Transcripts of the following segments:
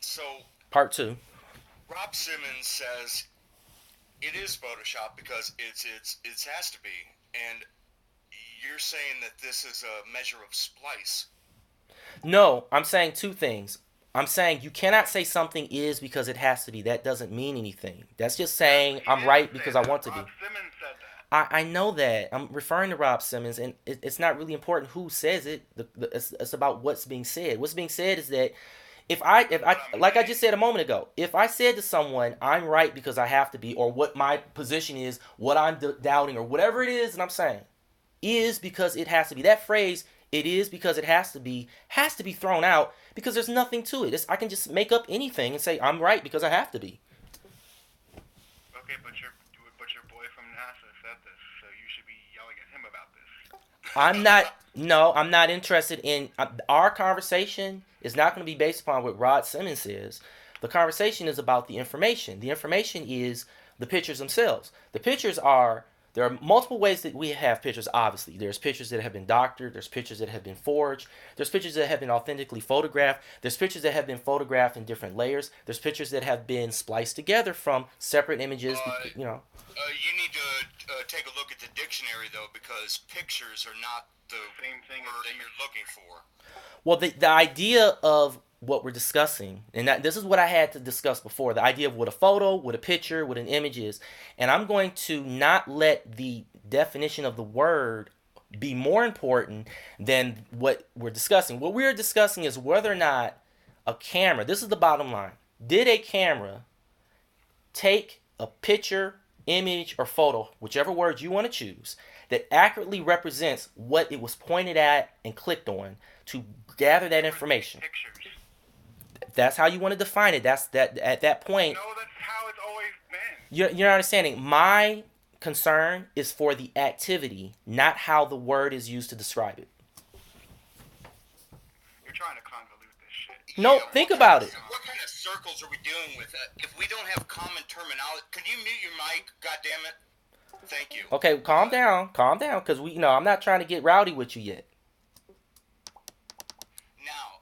So Part two. Rob Simmons says it is Photoshop because it has to be, and you're saying that this is a measure of splice. No, I'm saying two things. I'm saying you cannot say something is because it has to be. That doesn't mean anything. That's just saying He I'm didn't right say because I that. want to Rob be. Simmons said that. I know that. I'm referring to Rob Simmons, and it's not really important who says it. It's about what's being said. What's being said is that if That's I what I'm like I saying. just said a moment ago, if I said to someone I'm right because I have to be, or what my position is, what I'm doubting, or whatever it is, and I'm saying is because it has to be. That phrase, it is because it has to be thrown out because there's nothing to it. I can just make up anything and say I'm right because I have to be. Okay, but your boy from NASA said this, so you should be yelling at him about this. I'm not. No, I'm not interested in our conversation. Is not going to be based upon what Rod Simmons says. The conversation is about the information. The information is the pictures themselves. The pictures are there are multiple ways that we have pictures. Obviously, there's pictures that have been doctored. There's pictures that have been forged. There's pictures that have been authentically photographed. There's pictures that have been photographed in different layers. There's pictures that have been spliced together from separate images. Uh, You know, you need to take a look at the dictionary though, because pictures are not the The same thing as word that image. you're looking for. well, the idea of what we're discussing, and this is what I had to discuss before, the idea of what a photo, what a picture, what an image is. And I'm going to not let the definition of the word be more important than what we're discussing. What we're discussing is whether or not a camera, this is the bottom line, did a camera take a picture, image, or photo, whichever word you want to choose, that accurately represents what it was pointed at and clicked on to gather that Cameras take information. pictures. That's how you want to define it. That's that at that point, No, that's how it's always been. you're not understanding. My concern is for the activity, not how the word is used to describe it. You're trying to convolute this shit. No, Yeah, think about it. what kind of circles are we dealing with? If we don't have common terminology, can you mute your mic? God damn it! Thank you. Okay, calm down, because I'm not trying to get rowdy with you yet. Now,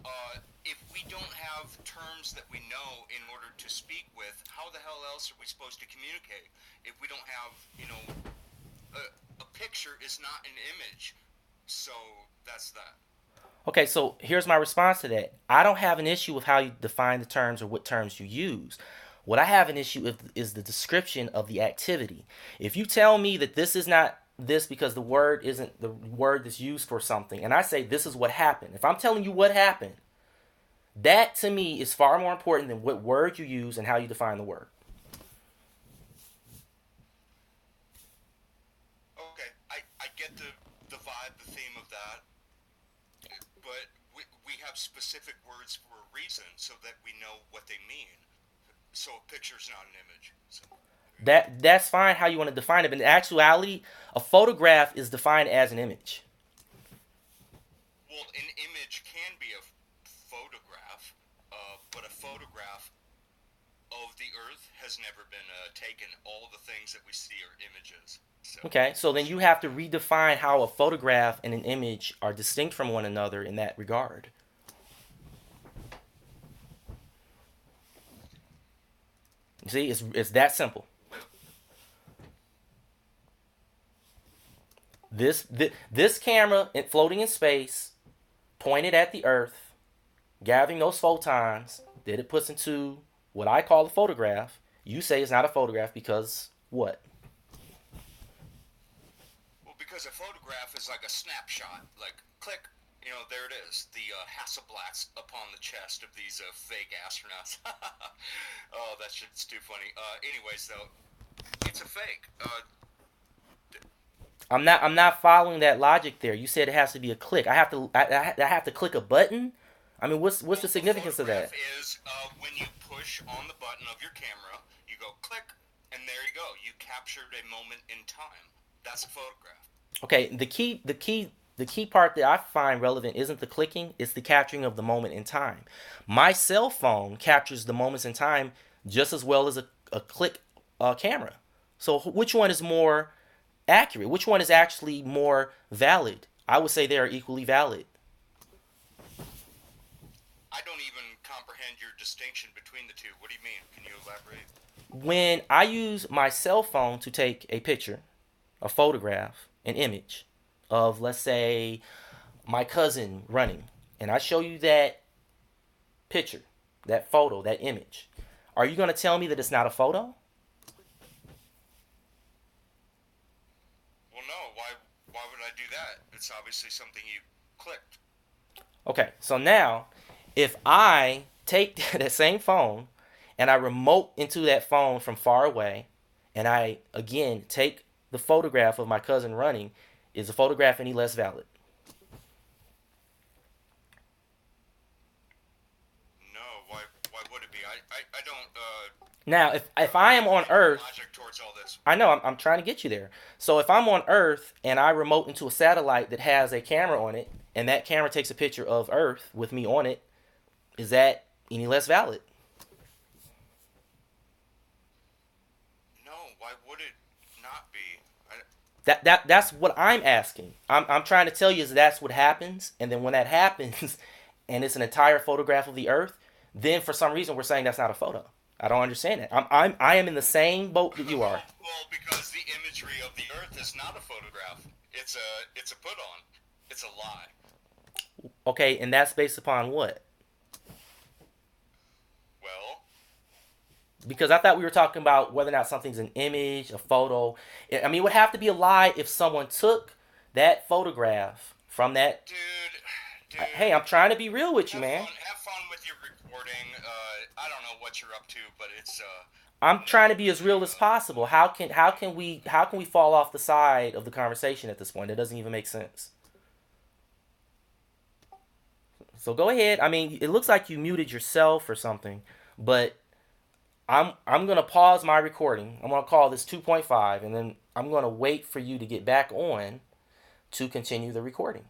if we don't have terms that we know in order to speak with, how the hell else are we supposed to communicate? If we don't have, a picture is not an image. So that's that. Okay, so here's my response to that. I don't have an issue with how you define the terms or what terms you use. What I have an issue with is the description of the activity. If you tell me that this is not this because the word isn't the word that's used for something, and I say this is what happened, if I'm telling you what happened, that to me is far more important than what word you use and how you define the word. Okay, I get the vibe, the theme of that, but we have specific words for a reason so that we know what they mean. So a picture's not an image. So, That's fine how you want to define it, but in actuality, a photograph is defined as an image. well, an image can be a photograph, but a photograph of the Earth has never been taken. All the things that we see are images. So, Okay, so then you have to redefine how a photograph and an image are distinct from one another in that regard. You see, it's that simple. This camera floating in space, pointed at the Earth, gathering those photons that it puts into what I call a photograph. You say it's not a photograph because what? well, because a photograph is like a snapshot, like click. There it is, the Hasselblads upon the chest of these fake astronauts. Oh, that shit's too funny. Anyways, though, it's a fake. I'm not following that logic there. You said it has to be a click. I have to click a button. I mean, what's the Well, a significance of photograph that? is when you push on the button of your camera, you go click, and there you go. You captured a moment in time. That's a photograph. Okay, the key part that I find relevant isn't the clicking, it's the capturing of the moment in time. My cell phone captures the moments in time just as well as a click camera. So which one is more accurate? Which one is actually more valid? I would say they are equally valid. I don't even comprehend your distinction between the two. What do you mean? Can you elaborate? When I use my cell phone to take a picture, a photograph, an image of, let's say, my cousin running, and I show you that picture, that photo, that image, are you going to tell me that it's not a photo? Well, no. Why would I do that? It's obviously something you clicked. Okay, so now if I take that same phone and I remote into that phone from far away and I again take the photograph of my cousin running, is the photograph any less valid? No. Why would it be? I don't. Now, if I am on Earth, Logic towards all this. I know I'm trying to get you there. So if I'm on Earth and I remote into a satellite that has a camera on it, and that camera takes a picture of Earth with me on it, is that any less valid? No. Why would it not be? That's what I'm asking. I'm trying to tell you is that's what happens, and then when that happens, and it's an entire photograph of the Earth, then for some reason we're saying that's not a photo. I don't understand that. I am in the same boat that you are. Well, because the imagery of the Earth is not a photograph. It's a put on. It's a lie. Okay, and that's based upon what? Well, Because I thought we were talking about whether or not something's an image, a photo. I mean, it would have to be a lie if someone took that photograph from that. dude. Hey, I'm trying to be real with you, man. Have fun with your recording. I don't know what you're up to, but it's I'm trying to be as real as possible. How can we fall off the side of the conversation at this point? It doesn't even make sense. So go ahead. I mean, it looks like you muted yourself or something, but I'm gonna pause my recording. I'm gonna call this 2.5, and then I'm gonna wait for you to get back on to continue the recording.